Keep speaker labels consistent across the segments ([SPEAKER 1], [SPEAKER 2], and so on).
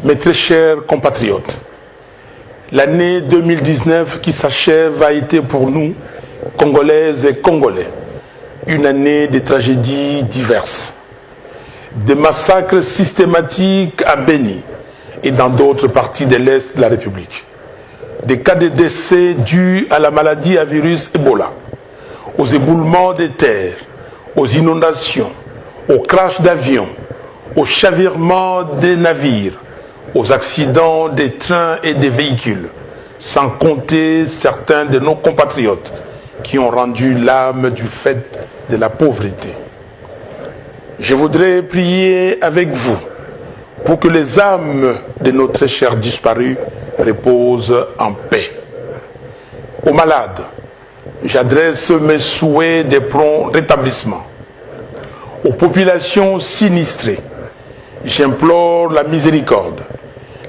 [SPEAKER 1] Mes très chers compatriotes, l'année 2019 qui s'achève a été pour nous, Congolaises et Congolais, une année de tragédies diverses. Des massacres systématiques à Beni et dans d'autres parties de l'Est de la République. Des cas de décès dus à la maladie à virus Ebola, aux éboulements des terres, aux inondations, aux crashs d'avions, aux chavirements des navires, aux accidents des trains et des véhicules, sans compter certains de nos compatriotes qui ont rendu l'âme du fait de la pauvreté. Je voudrais prier avec vous pour que les âmes de nos très chers disparus reposent en paix. Aux malades, j'adresse mes souhaits de prompt rétablissement. Aux populations sinistrées, j'implore la miséricorde,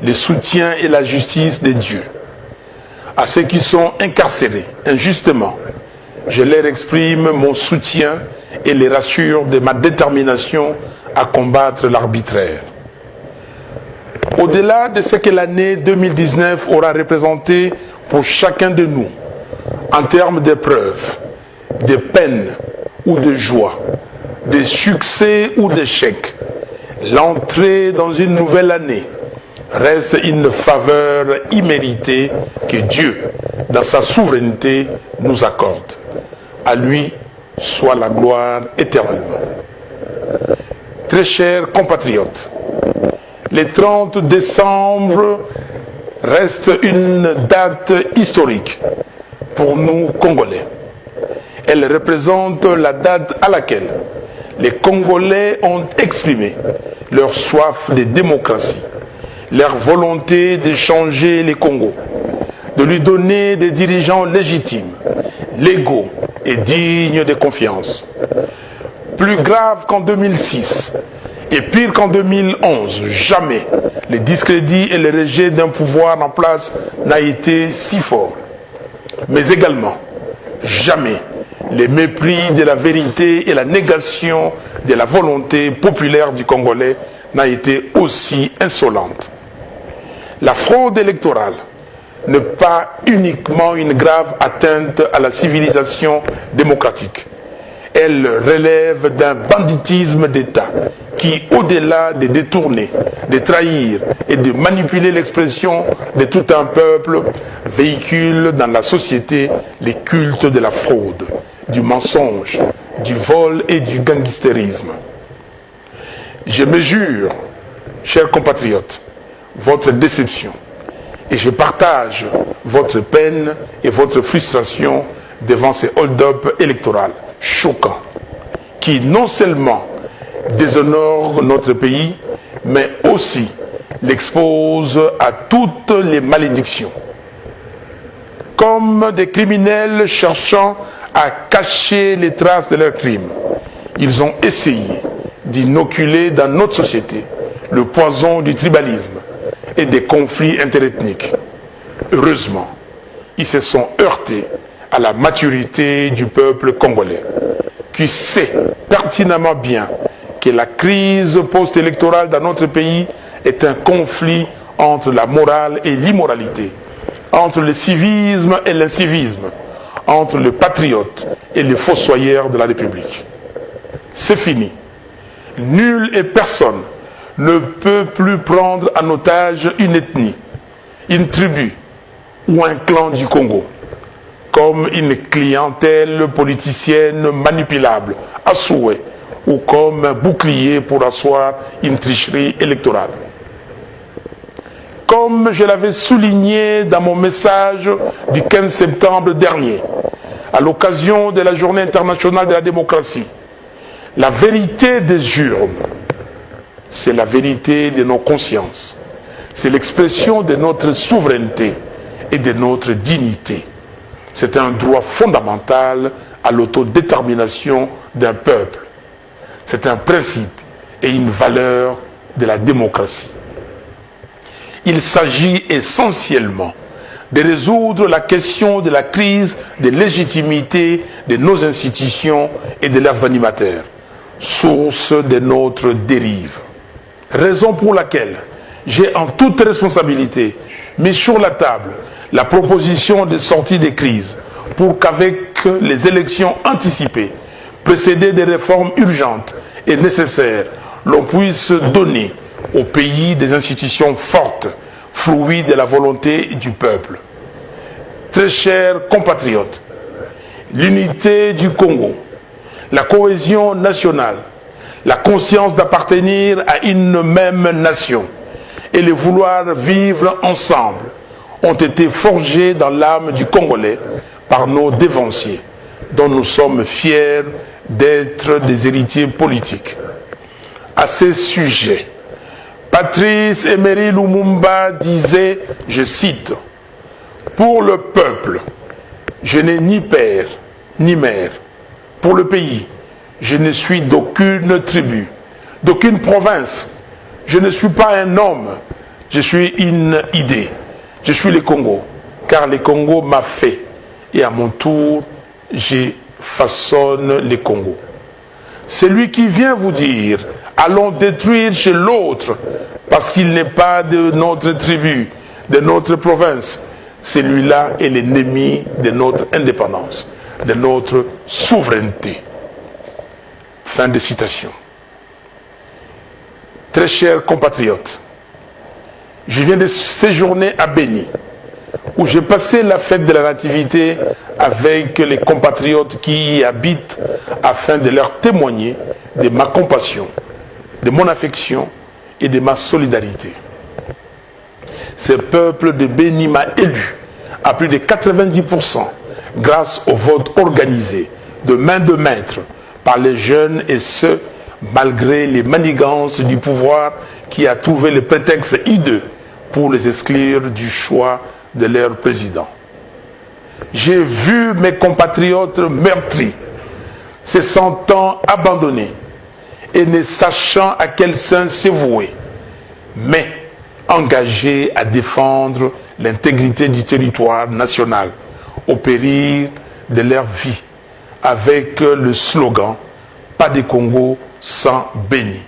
[SPEAKER 1] le soutien et la justice de Dieu. À ceux qui sont incarcérés injustement, je leur exprime mon soutien et les rassure de ma détermination à combattre l'arbitraire. Au-delà de ce que l'année 2019 aura représenté pour chacun de nous, en termes d'épreuves, de peines ou de joie, de succès ou d'échecs, l'entrée dans une nouvelle année reste une faveur imméritée que Dieu, dans sa souveraineté, nous accorde. À lui soit la gloire éternellement. Très chers compatriotes, le 30 décembre reste une date historique pour nous Congolais. Elle représente la date à laquelle les Congolais ont exprimé leur soif de démocratie, leur volonté de changer les Congos, de lui donner des dirigeants légitimes, légaux et dignes de confiance. Plus grave qu'en 2006 et pire qu'en 2011, jamais le discrédit et le rejet d'un pouvoir en place n'a été si fort. Mais également, jamais le mépris de la vérité et la négation de la volonté populaire du Congolais n'a été aussi insolente. La fraude électorale n'est pas uniquement une grave atteinte à la civilisation démocratique. Elle relève d'un banditisme d'État qui, au-delà de détourner, de trahir et de manipuler l'expression de tout un peuple, véhicule dans la société les cultes de la fraude, du mensonge, du vol et du gangstérisme. Je mesure, chers compatriotes, votre déception et je partage votre peine et votre frustration devant ces hold-up électoraux choquants qui non seulement déshonorent notre pays mais aussi l'exposent à toutes les malédictions. Comme des criminels cherchant à cacher les traces de leurs crimes, ils ont essayé d'inoculer dans notre société le poison du tribalisme et des conflits interethniques. Heureusement, ils se sont heurtés à la maturité du peuple congolais, qui sait pertinemment bien que la crise post-électorale dans notre pays est un conflit entre la morale et l'immoralité, entre le civisme et l'incivisme, entre le patriote et le fossoyeur de la République. C'est fini. Nul et personne ne peut plus prendre en otage une ethnie, une tribu ou un clan du Congo comme une clientèle politicienne manipulable à souhait ou comme un bouclier pour asseoir une tricherie électorale. Comme je l'avais souligné dans mon message du 15 septembre dernier, à l'occasion de la Journée internationale de la démocratie, la vérité des urnes, c'est la vérité de nos consciences. C'est l'expression de notre souveraineté et de notre dignité. C'est un droit fondamental à l'autodétermination d'un peuple. C'est un principe et une valeur de la démocratie. Il s'agit essentiellement de résoudre la question de la crise de légitimité de nos institutions et de leurs animateurs, source de notre dérive. Raison pour laquelle j'ai en toute responsabilité mis sur la table la proposition de sortie des crises pour qu'avec les élections anticipées, précédées des réformes urgentes et nécessaires, l'on puisse donner au pays des institutions fortes, fruits de la volonté du peuple. Très chers compatriotes, l'unité du Congo, la cohésion nationale, la conscience d'appartenir à une même nation et le vouloir vivre ensemble ont été forgés dans l'âme du Congolais par nos dévanciers, dont nous sommes fiers d'être des héritiers politiques. À ce sujet, Patrice Emery Lumumba disait, je cite, « Pour le peuple, je n'ai ni père ni mère. Pour le pays, je ne suis d'aucune tribu, d'aucune province. Je ne suis pas un homme, je suis une idée. Je suis le Congo, car le Congo m'a fait. Et à mon tour, je façonne le Congo. » Celui qui vient vous dire, allons détruire chez l'autre, parce qu'il n'est pas de notre tribu, de notre province, celui-là est l'ennemi de notre indépendance, de notre souveraineté. Fin de citation. Très chers compatriotes, je viens de séjourner à Béni, où j'ai passé la fête de la Nativité avec les compatriotes qui y habitent afin de leur témoigner de ma compassion, de mon affection et de ma solidarité. Ce peuple de Béni m'a élu à plus de 90% grâce au vote organisé de main de maître par les jeunes et ceux malgré les manigances du pouvoir qui a trouvé le prétexte hideux pour les exclure du choix de leur président. J'ai vu mes compatriotes meurtris, se sentant abandonnés et ne sachant à quel sein se vouer, mais engagés à défendre l'intégrité du territoire national au péril de leur vie, avec le slogan « Pas de Congo sans Béni »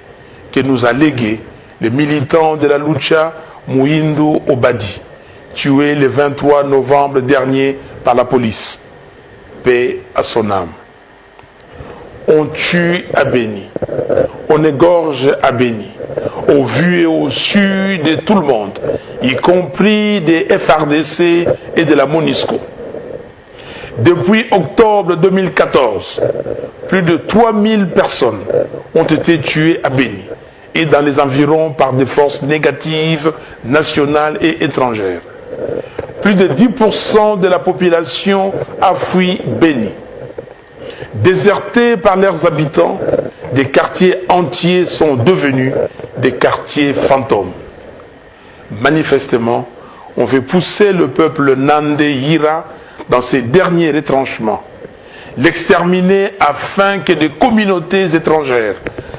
[SPEAKER 1] que nous a légué le militant de la Lucha Mouindou Obadi, tué le 23 novembre dernier par la police. Paix à son âme. On tue à Béni, on égorge à Béni, au vu et au su de tout le monde, y compris des FRDC et de la MONUSCO. Depuis octobre 2014, plus de 3000 personnes ont été tuées à Béni et dans les environs par des forces négatives nationales et étrangères. Plus de 10% de la population a fui Béni. Désertés par leurs habitants, des quartiers entiers sont devenus des quartiers fantômes. Manifestement, on veut pousser le peuple Nandé Yira dans ses derniers retranchements, l'exterminer afin que des communautés étrangères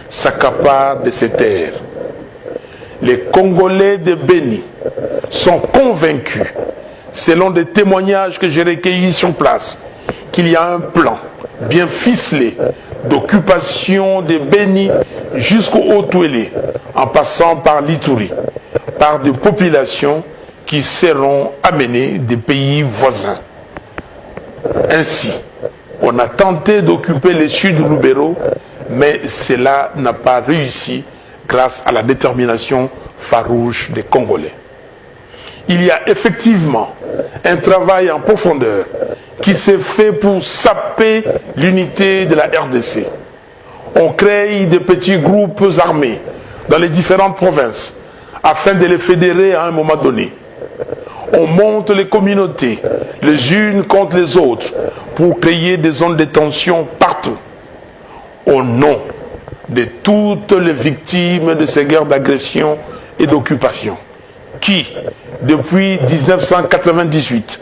[SPEAKER 1] s'accaparent de ses terres. Les Congolais de Béni sont convaincus, selon des témoignages que j'ai recueillis sur place, qu'il y a un plan bien ficelé d'occupation de Béni jusqu'au Haut-Touélé, en passant par l'Ituri, par des populations qui seront amenées des pays voisins. Ainsi, on a tenté d'occuper le sud de Lubero, mais cela n'a pas réussi grâce à la détermination farouche des Congolais. Il y a effectivement un travail en profondeur qui s'est fait pour saper l'unité de la RDC. On crée des petits groupes armés dans les différentes provinces afin de les fédérer à un moment donné. On monte les communautés les unes contre les autres pour créer des zones de tension partout. Au nom de toutes les victimes de ces guerres d'agression et d'occupation qui, depuis 1998,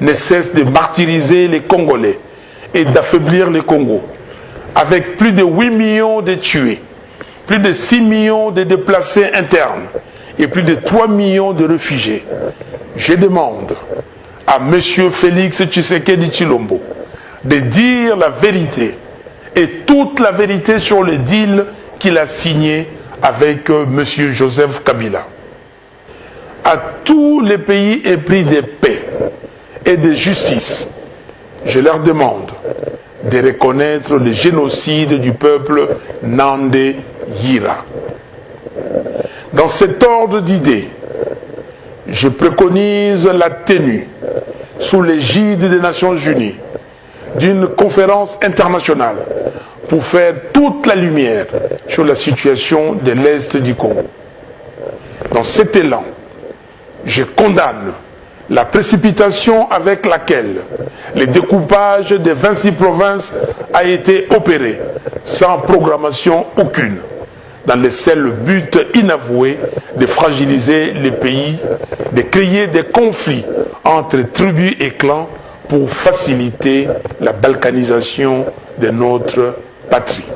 [SPEAKER 1] ne cessent de martyriser les Congolais et d'affaiblir le Congo, avec plus de 8 millions de tués, plus de 6 millions de déplacés internes et plus de 3 millions de réfugiés. Je demande à M. Félix Tshisekedi Tshilombo de dire la vérité et toute la vérité sur le deal qu'il a signé avec M. Joseph Kabila. à tous les pays épris de paix et de justice, je leur demande de reconnaître le génocide du peuple Nande Yira. Dans cet ordre d'idées, je préconise la tenue, sous l'égide des Nations Unies, d'une conférence internationale pour faire toute la lumière sur la situation de l'Est du Congo. Dans cet élan, je condamne la précipitation avec laquelle le découpage des 26 provinces a été opéré sans programmation aucune, dans le seul but inavoué de fragiliser les pays, de créer des conflits entre tribus et clans pour faciliter la balkanisation de notre patrie.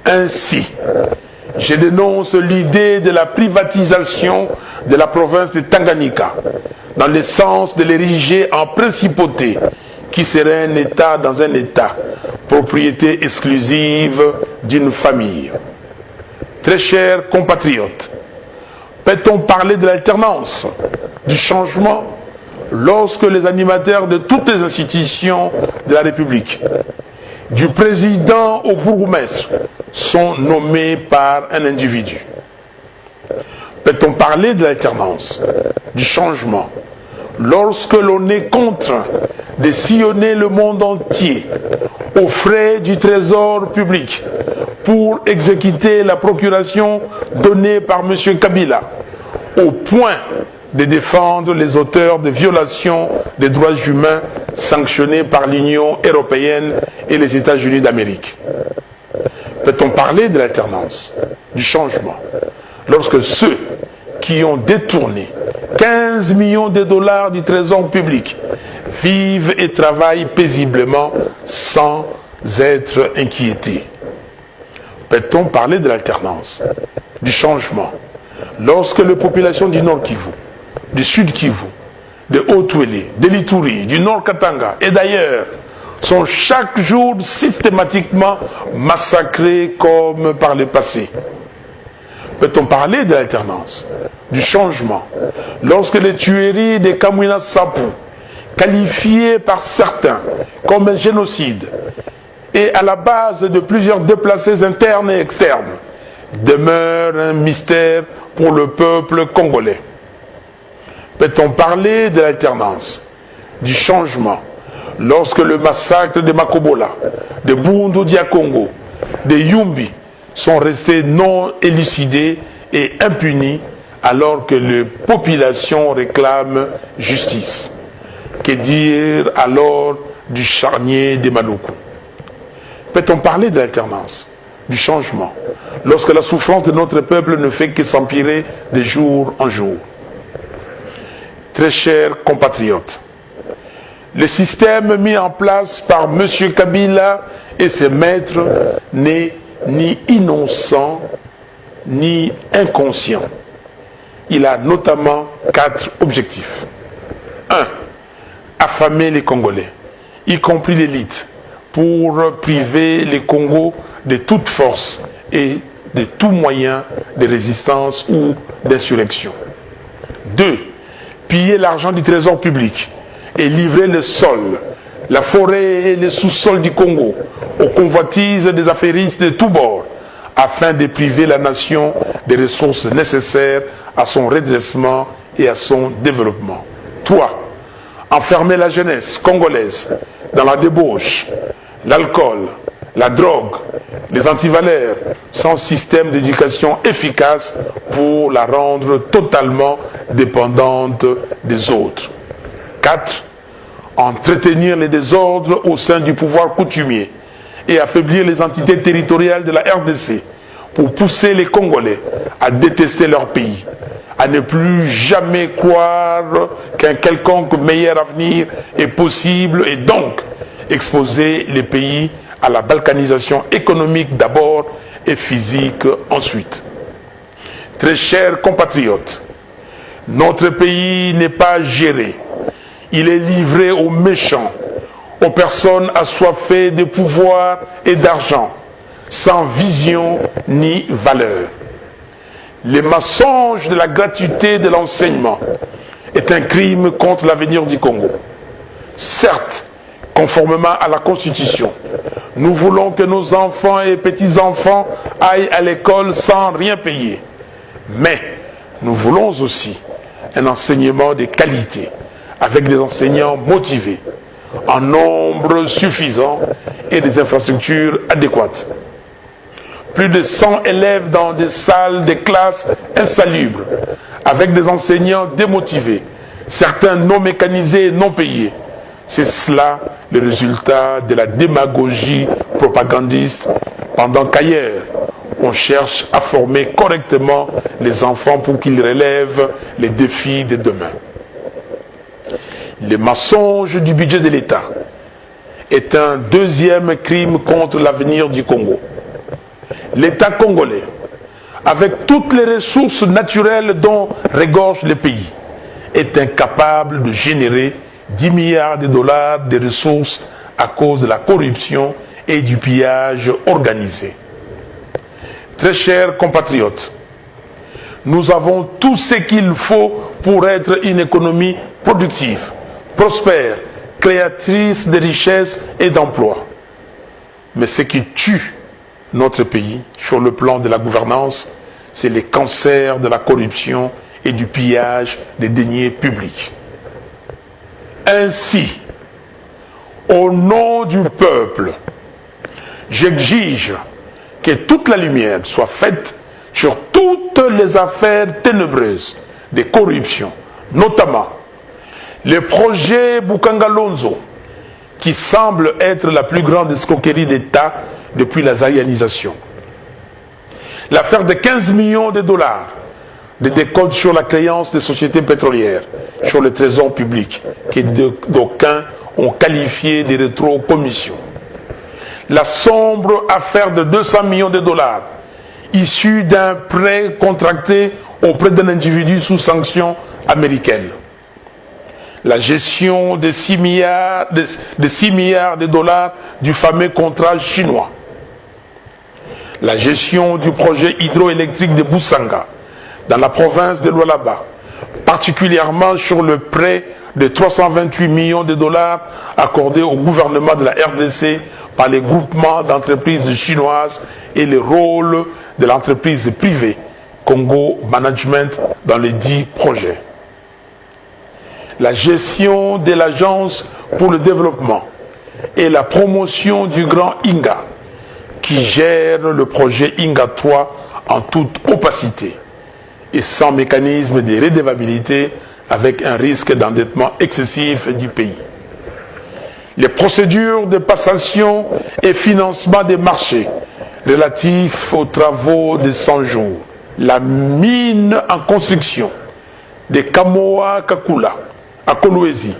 [SPEAKER 1] Ainsi, je dénonce l'idée de la privatisation de la province de Tanganyika, dans le sens de l'ériger en principauté, qui serait un État dans un État, propriété exclusive d'une famille. Très chers compatriotes, peut-on parler de l'alternance, du changement, lorsque les animateurs de toutes les institutions de la République, du président au bourgmestre, sont nommés par un individu? Peut-on parler de l'alternance, du changement, lorsque l'on est contraint de sillonner le monde entier aux frais du trésor public pour exécuter la procuration donnée par M. Kabila, au point de défendre les auteurs de violations des droits humains sanctionnés par l'Union européenne et les États-Unis d'Amérique? Peut-on parler de l'alternance, du changement, lorsque ceux qui ont détourné 15 millions de dollars du trésor public vivent et travaillent paisiblement sans être inquiétés? Peut-on parler de l'alternance, du changement, lorsque les populations du Nord Kivu, du Sud Kivu, de Haut-Touélé, de l'Ituri, du Nord Katanga et d'ailleurs sont chaque jour systématiquement massacrés comme par le passé? Peut-on parler de l'alternance, du changement, lorsque les tueries de Kamwina Sapu, qualifiées par certains comme un génocide, et à la base de plusieurs déplacés internes et externes, demeurent un mystère pour le peuple congolais? Peut-on parler de l'alternance, du changement, lorsque le massacre de Makobola, de Bundu Dia Congo, de Yumbi sont restés non élucidés et impunis alors que les populations réclament justice? Que dire alors du charnier des Maluku? Peut-on parler de l'alternance, du changement, lorsque la souffrance de notre peuple ne fait que s'empirer de jour en jour? Très chers compatriotes, le système mis en place par M. Kabila et ses maîtres n'est ni innocent ni inconscient. Il a notamment 4 objectifs. 1. Affamer les Congolais, y compris l'élite, pour priver les Congos de toute force et de tout moyen de résistance ou d'insurrection. 2. Piller l'argent du trésor public et livrer le sol, la forêt et le sous-sol du Congo aux convoitises des affairistes de tous bords, afin de priver la nation des ressources nécessaires à son redressement et à son développement. 3. Enfermer la jeunesse congolaise dans la débauche, l'alcool, la drogue, les antivaleurs, sans système d'éducation efficace pour la rendre totalement dépendante des autres. 4. Entretenir les désordres au sein du pouvoir coutumier et affaiblir les entités territoriales de la RDC pour pousser les Congolais à détester leur pays, à ne plus jamais croire qu'un quelconque meilleur avenir est possible et donc exposer les pays à la balkanisation économique d'abord et physique ensuite. Très chers compatriotes, notre pays n'est pas géré. Il est livré aux méchants, aux personnes assoiffées de pouvoir et d'argent, sans vision ni valeur. Le mensonge de la gratuité de l'enseignement est un crime contre l'avenir du Congo. Certes, conformément à la Constitution, nous voulons que nos enfants et petits-enfants aillent à l'école sans rien payer. Mais nous voulons aussi un enseignement de qualité, avec des enseignants motivés, en nombre suffisant et des infrastructures adéquates. Plus de 100 élèves dans des salles de classe insalubres, avec des enseignants démotivés, certains non mécanisés et non payés. C'est cela le résultat de la démagogie propagandiste, pendant qu'ailleurs, on cherche à former correctement les enfants pour qu'ils relèvent les défis de demain. Le mensonge du budget de l'État est un deuxième crime contre l'avenir du Congo. L'État congolais, avec toutes les ressources naturelles dont regorge le pays, est incapable de générer 10 milliards de dollars de ressources à cause de la corruption et du pillage organisé. Très chers compatriotes, nous avons tout ce qu'il faut pour être une économie productive, prospère, créatrice de richesses et d'emplois. Mais ce qui tue notre pays sur le plan de la gouvernance, c'est le cancer de la corruption et du pillage des deniers publics. Ainsi, au nom du peuple, j'exige que toute la lumière soit faite sur toutes les affaires ténébreuses de corruption, notamment le projet Boukangalonzo, qui semble être la plus grande escroquerie d'État depuis la zaïanisation. L'affaire de 15 millions de dollars de décompte sur la créance des sociétés pétrolières, sur le trésor public, que d'aucuns ont qualifié de rétro-commission. La sombre affaire de 200 millions de dollars, issue d'un prêt contracté auprès d'un individu sous sanction américaine. La gestion de 6 milliards de dollars du fameux contrat chinois. La gestion du projet hydroélectrique de Boussanga, dans la province de Lualaba, particulièrement sur le prêt de 328 millions de dollars accordé au gouvernement de la RDC par les groupements d'entreprises chinoises et le rôle de l'entreprise privée Congo Management dans les 10 projets. La gestion de l'Agence pour le développement et la promotion du Grand Inga, qui gère le projet Inga 3 en toute opacité et sans mécanisme de redevabilité, avec un risque d'endettement excessif du pays. Les procédures de passation et financement des marchés relatifs aux travaux de 100 jours. La mine en construction de Kamoa Kakula à Kolwezi,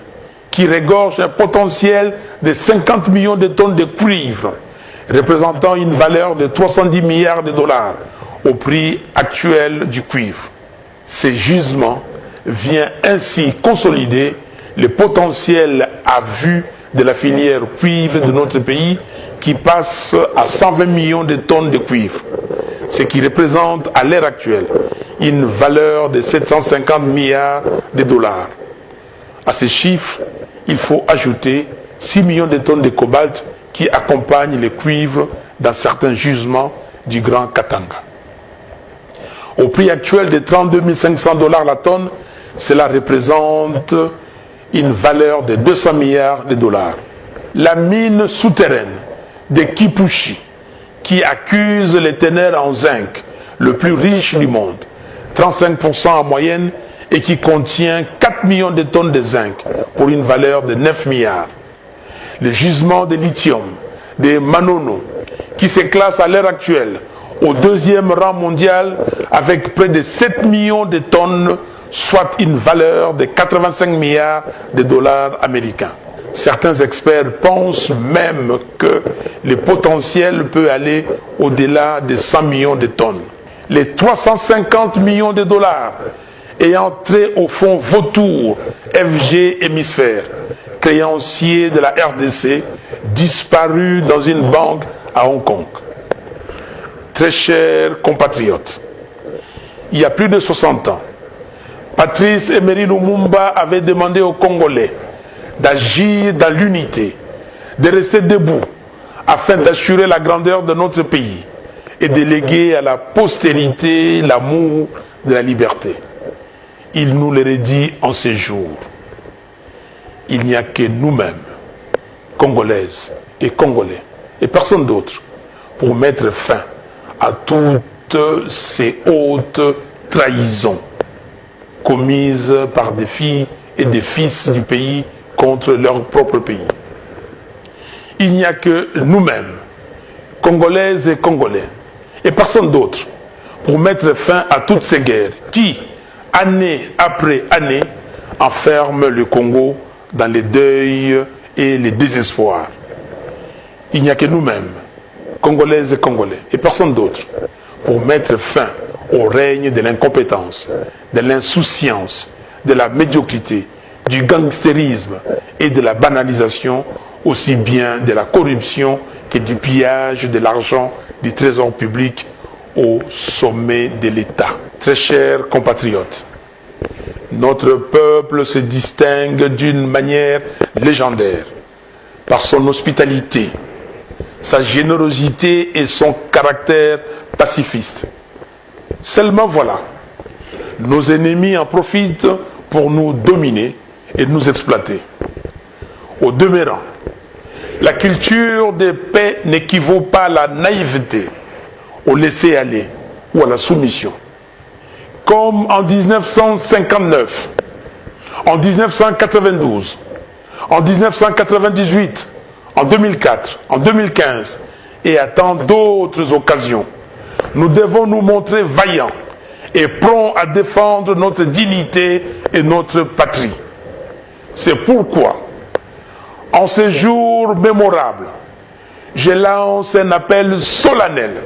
[SPEAKER 1] qui regorge un potentiel de 50 millions de tonnes de cuivre, représentant une valeur de 310 milliards de dollars au prix actuel du cuivre. Ces gisements viennent ainsi consolider le potentiel à vue de la filière cuivre de notre pays, qui passe à 120 millions de tonnes de cuivre, ce qui représente à l'heure actuelle une valeur de 750 milliards de dollars. À ces chiffres, il faut ajouter 6 millions de tonnes de cobalt qui accompagnent le cuivre dans certains gisements du Grand Katanga. Au prix actuel de 32 500 dollars la tonne, cela représente une valeur de 200 milliards de dollars. La mine souterraine de Kipushi, qui accuse les ténèbres en zinc, le plus riche du monde, 35% en moyenne, et qui contient 4 millions de tonnes de zinc pour une valeur de 9 milliards. Le gisement de lithium de Manono, qui se classe à l'heure actuelle au 2e rang mondial avec près de 7 millions de tonnes, soit une valeur de 85 milliards de dollars américains. Certains experts pensent même que le potentiel peut aller au-delà de 100 millions de tonnes. Les 350 millions de dollars ayant trait au fonds Vautour, FG Hémisphère, créancier de la RDC, disparu dans une banque à Hong Kong. Très chers compatriotes, il y a plus de 60 ans, Patrice Emery Lumumba avait demandé aux Congolais d'agir dans l'unité, de rester debout afin d'assurer la grandeur de notre pays et de léguer à la postérité l'amour de la liberté. Il nous le redit en ces jours. Il n'y a que nous-mêmes, Congolaises et Congolais, et personne d'autre, pour mettre fin à toutes ces hautes trahisons commises par des filles et des fils du pays contre leur propre pays. Il n'y a que nous-mêmes, Congolaises et Congolais, et personne d'autre, pour mettre fin à toutes ces guerres qui, année après année, enferment le Congo dans les deuils et les désespoirs. Il n'y a que nous-mêmes, Congolaises et Congolais, et personne d'autre, pour mettre fin au règne de l'incompétence, de l'insouciance, de la médiocrité, du gangstérisme et de la banalisation, aussi bien de la corruption que du pillage de l'argent du trésor public au sommet de l'État. Très chers compatriotes, notre peuple se distingue d'une manière légendaire par son hospitalité, sa générosité et son caractère pacifiste. Seulement voilà, nos ennemis en profitent pour nous dominer et nous exploiter. Au demeurant, la culture de paix n'équivaut pas à la naïveté, au laisser-aller ou à la soumission. Comme en 1959, en 1992, en 1998, en 2004, en 2015 et à tant d'autres occasions, nous devons nous montrer vaillants et prompts à défendre notre dignité et notre patrie. C'est pourquoi, en ces jours mémorables, je lance un appel solennel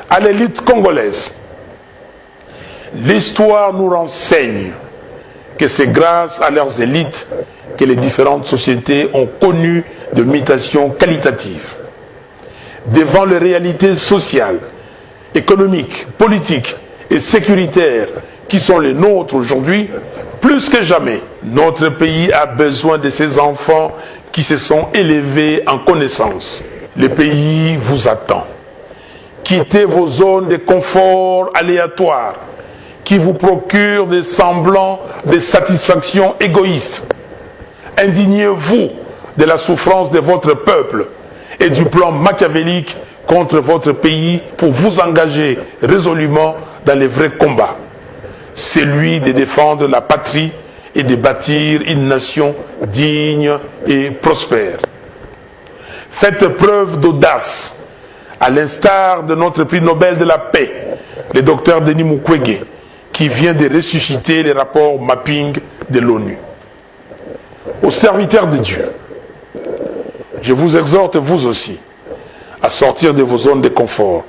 [SPEAKER 1] à l'élite congolaise. L'histoire nous renseigne que c'est grâce à leurs élites que les différentes sociétés ont connu de mutations qualitatives. Devant les réalités sociales, économiques, politiques et sécuritaires qui sont les nôtres aujourd'hui, plus que jamais, notre pays a besoin de ces enfants qui se sont élevés en connaissance. Le pays vous attend. Quittez vos zones de confort aléatoires qui vous procurent des semblants de satisfaction égoïste. Indignez-vous de la souffrance de votre peuple et du plan machiavélique contre votre pays pour vous engager résolument dans les vrais combats. Celui de défendre la patrie et de bâtir une nation digne et prospère. Faites preuve d'audace, à l'instar de notre prix Nobel de la paix, le docteur Denis Mukwege, qui vient de ressusciter les rapports mapping de l'ONU. Aux serviteurs de Dieu, je vous exhorte vous aussi à sortir de vos zones de confort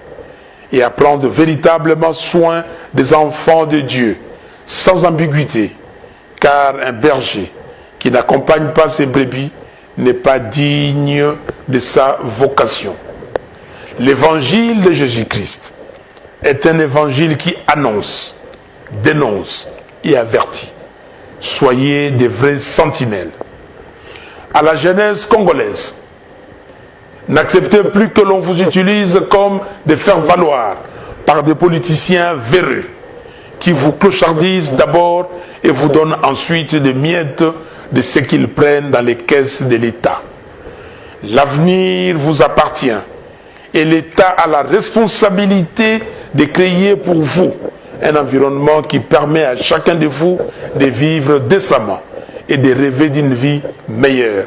[SPEAKER 1] et à prendre véritablement soin des enfants de Dieu, sans ambiguïté, car un berger qui n'accompagne pas ses brebis n'est pas digne de sa vocation. L'évangile de Jésus-Christ est un évangile qui annonce, dénonce et avertit. Soyez des vrais sentinelles. À la jeunesse congolaise, n'acceptez plus que l'on vous utilise comme des faire-valoir par des politiciens véreux qui vous clochardisent d'abord et vous donnent ensuite des miettes de ce qu'ils prennent dans les caisses de l'État. L'avenir vous appartient et l'État a la responsabilité de créer pour vous un environnement qui permet à chacun de vous de vivre décemment et de rêver d'une vie meilleure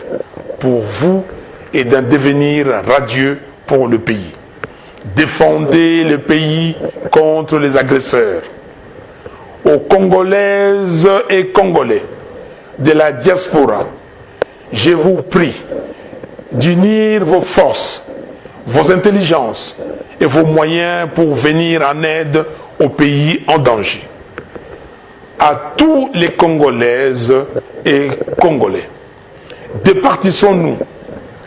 [SPEAKER 1] pour vous et d'un devenir radieux pour le pays. Défendez le pays contre les agresseurs. Aux Congolaises et Congolais de la diaspora, je vous prie d'unir vos forces, vos intelligences et vos moyens pour venir en aide aux pays en danger. À tous les Congolaises et Congolais, départissons-nous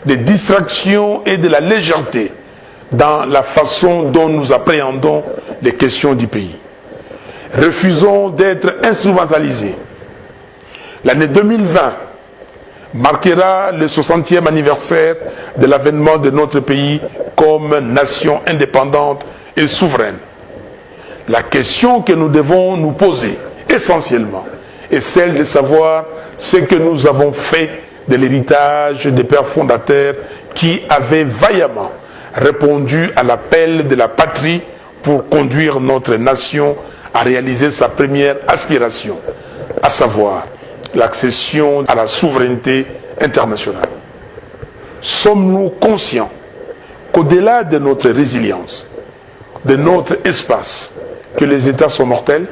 [SPEAKER 1] des distractions et de la légèreté dans la façon dont nous appréhendons les questions du pays. Refusons d'être instrumentalisés. L'année 2020 marquera le 60e anniversaire de l'avènement de notre pays comme nation indépendante et souveraine. La question que nous devons nous poser essentiellement est celle de savoir ce que nous avons fait de l'héritage des pères fondateurs qui avaient vaillamment répondu à l'appel de la patrie pour conduire notre nation à réaliser sa première aspiration, à savoir l'accession à la souveraineté internationale. Sommes-nous conscients qu'au-delà de notre résilience, de notre espace, que les États sont mortels?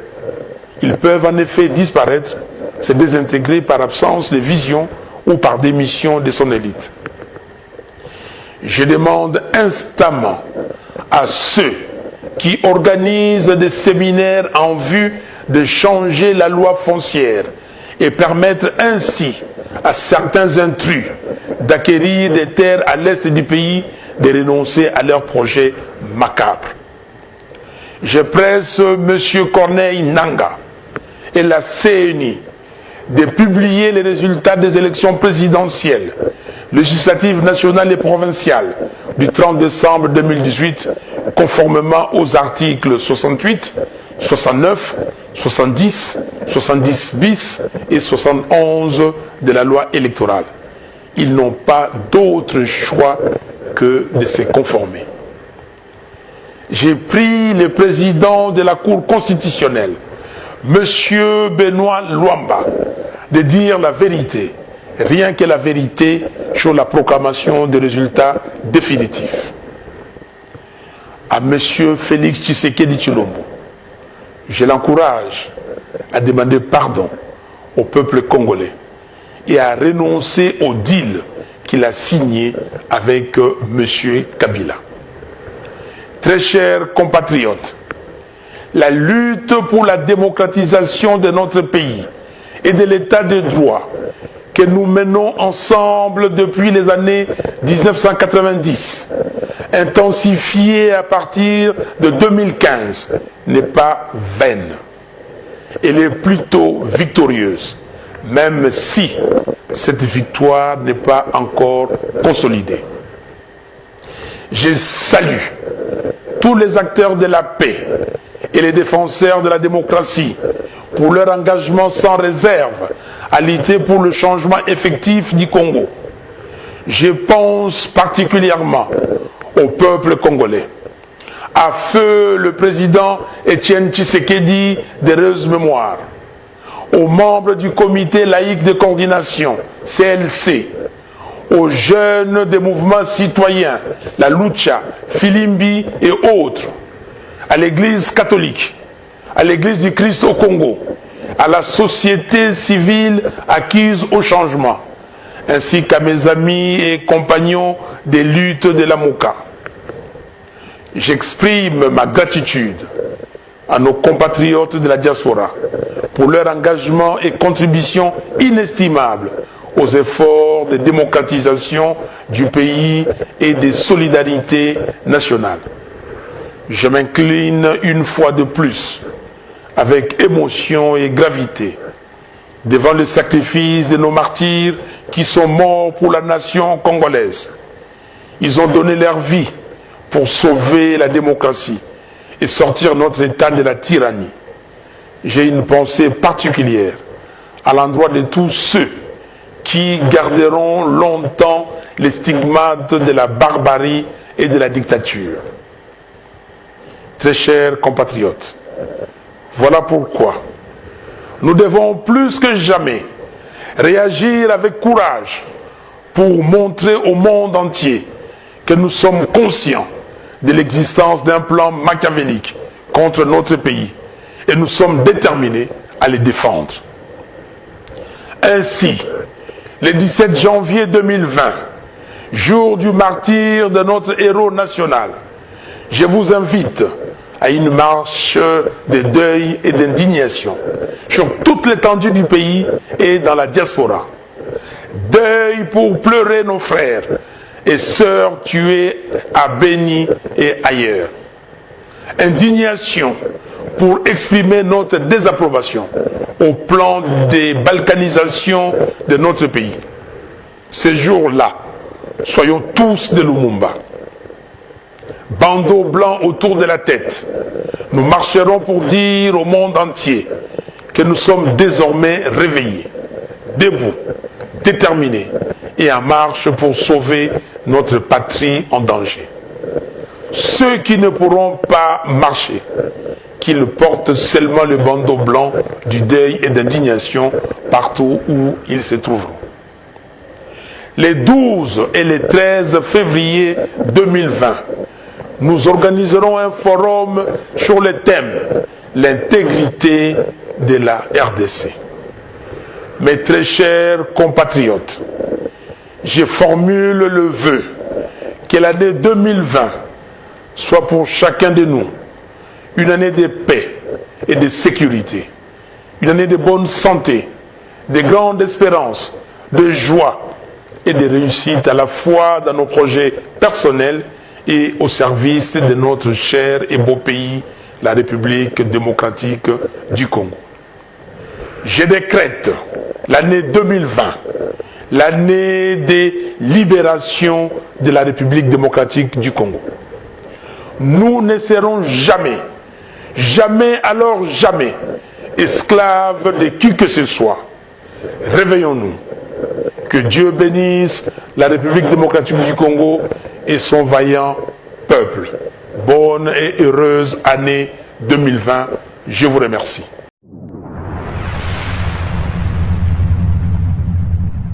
[SPEAKER 1] Ils peuvent en effet disparaître, se désintégrer par absence de vision ou par démission de son élite. Je demande instamment à ceux qui organisent des séminaires en vue de changer la loi foncière et permettre ainsi à certains intrus d'acquérir des terres à l'est du pays de renoncer à leurs projets macabres. Je presse M. Corneille Nangaa et la CENI de publier les résultats des élections présidentielles, législatives nationales et provinciales du 30 décembre 2018, conformément aux articles 68, 69, 70, 70 bis et 71 de la loi électorale. Ils n'ont pas d'autre choix que de se conformer. J'ai pris le président de la Cour constitutionnelle, M. Benoît Luamba, de dire la vérité, rien que la vérité sur la proclamation des résultats définitifs. À M. Félix Tshisekedi Tshilombo, je l'encourage à demander pardon au peuple congolais et à renoncer au deal qu'il a signé avec M. Kabila. Très chers compatriotes, la lutte pour la démocratisation de notre pays et de l'état de droit que nous menons ensemble depuis les années 1990, intensifiée à partir de 2015, n'est pas vaine. Elle est plutôt victorieuse, même si cette victoire n'est pas encore consolidée. Je salue tous les acteurs de la paix et les défenseurs de la démocratie pour leur engagement sans réserve à lutter pour le changement effectif du Congo. Je pense particulièrement au peuple congolais. À feu le président Étienne Tshisekedi d'heureuse mémoire, aux membres du comité laïque de coordination, CLC, aux jeunes des mouvements citoyens, la Lucha, Filimbi et autres, à l'église catholique, à l'église du Christ au Congo, à la société civile acquise au changement, ainsi qu'à mes amis et compagnons des luttes de la Mouka. J'exprime ma gratitude à nos compatriotes de la diaspora pour leur engagement et contribution inestimable aux efforts de démocratisation du pays et de solidarité nationale. Je m'incline une fois de plus, avec émotion et gravité, devant le sacrifice de nos martyrs qui sont morts pour la nation congolaise. Ils ont donné leur vie pour sauver la démocratie et sortir notre État de la tyrannie. J'ai une pensée particulière à l'endroit de tous ceux qui garderont longtemps les stigmates de la barbarie et de la dictature. Très chers compatriotes, voilà pourquoi nous devons plus que jamais réagir avec courage pour montrer au monde entier que nous sommes conscients de l'existence d'un plan machiavélique contre notre pays et nous sommes déterminés à les défendre. Ainsi, le 17 janvier 2020, jour du martyre de notre héros national, je vous invite à une marche de deuil et d'indignation sur toute l'étendue du pays et dans la diaspora. Deuil pour pleurer nos frères et sœurs tuées à Beni et ailleurs. Indignation pour exprimer notre désapprobation au plan des balkanisations de notre pays. Ces jours-là, soyons tous de Lumumba. Bandeau blanc autour de la tête, nous marcherons pour dire au monde entier que nous sommes désormais réveillés, debout, déterminés et en marche pour sauver notre patrie en danger. Ceux qui ne pourront pas marcher, qu'ils portent seulement le bandeau blanc du deuil et d'indignation partout où ils se trouveront. Les 12 et les 13 février 2020, nous organiserons un forum sur le thème « L'intégrité de la RDC ». Mes très chers compatriotes, je formule le vœu que l'année 2020 soit pour chacun de nous une année de paix et de sécurité, une année de bonne santé, de grande espérance, de joie et de réussite à la fois dans nos projets personnels et au service de notre cher et beau pays, la République démocratique du Congo. Je décrète l'année 2020, l'année de libération de la République démocratique du Congo. Nous ne serons jamais, jamais alors jamais, esclaves de qui que ce soit. Réveillons-nous. Que Dieu bénisse la République démocratique du Congo et son vaillant peuple. Bonne et heureuse année 2020. Je vous remercie.